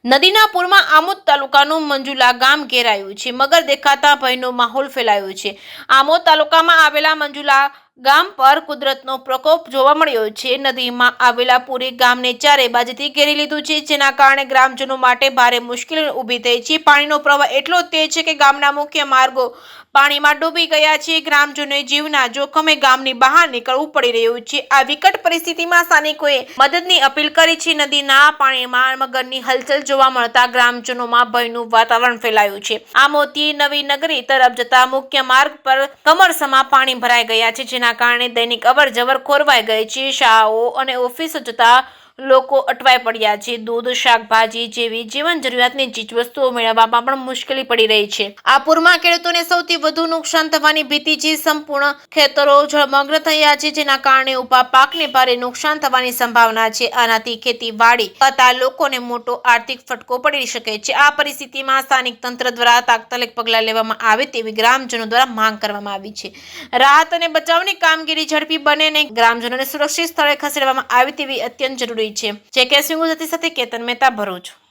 નદીના પૂરમાં આમોદ તાલુકાનું મંજુલા ગામ ઘેરાયું છે. મગર દેખાતા ભયનો માહોલ ફેલાયો છે. આમોદ તાલુકામાં આવેલા મંજુલા ગામ પર કુદરતનો પ્રકોપ જોવા મળ્યો છે. નદીમાં આવેલા પૂરે ગામને ચારે બાજુથી ઘેરી લીધું છે, જેના કારણે ગ્રામજનો માટે ભારે મુશ્કેલી ઊભી થઈ છે. પાણીનો પ્રવાહ એટલો તેજ છે કે ગામના મુખ્ય માર્ગો પાણીમાં ડૂબી ગયા છે. ગ્રામજનોએ જીવના જોખમે ગામની બહાર નીકળવું પડી રહ્યું છે. આ વિકટ પરિસ્થિતિમાં સ્થાનિકોએ મદદની અપીલ કરી છે. નદીના પાણીમાં મગરની હલચલ જોવા મળતા ગ્રામજનોમાં ભયનું વાતાવરણ ફેલાયું છે. આમોદથી નવી નગરી તરફ જતા મુખ્ય માર્ગ પર કમરસમાં પાણી ભરાઈ ગયા છે, જેના કારણે દૈનિક અવરજવર ખોરવાઈ ગઈ છે. શાળાઓ અને ઓફિસો જતા લોકો અટવાઈ પડ્યા છે. દૂધ, શાકભાજી જેવી જીવન જરૂરિયાતની ચીજવસ્તુઓ મેળવવામાં પણ મુશ્કેલી પડી રહી છે. આ પૂરમાં ખેડૂતોને સૌથી વધુ નુકસાન થવાની ભીતિ છે. સંપૂર્ણ ખેતરો જળમગ્ન થયા છે, જેના કારણે ઊભા પાકને ભારે નુકસાન થવાની સંભાવના છે. આનાથી ખેતીવાડી કરતા લોકોને મોટો આર્થિક ફટકો પડી શકે છે. આ પરિસ્થિતિમાં સ્થાનિક તંત્ર દ્વારા તાત્કાલિક પગલાં લેવામાં આવે તેવી ગ્રામજનો દ્વારા માંગ કરવામાં આવી છે. રાહત અને બચાવની કામગીરી ઝડપી બને અને ગ્રામજનોને સુરક્ષિત સ્થળે ખસેડવામાં આવે તેવી અત્યંત જરૂરી છે. જે કે સિંહ ગુજરાતી સાથે કેતન મહેતા, ભરૂચ.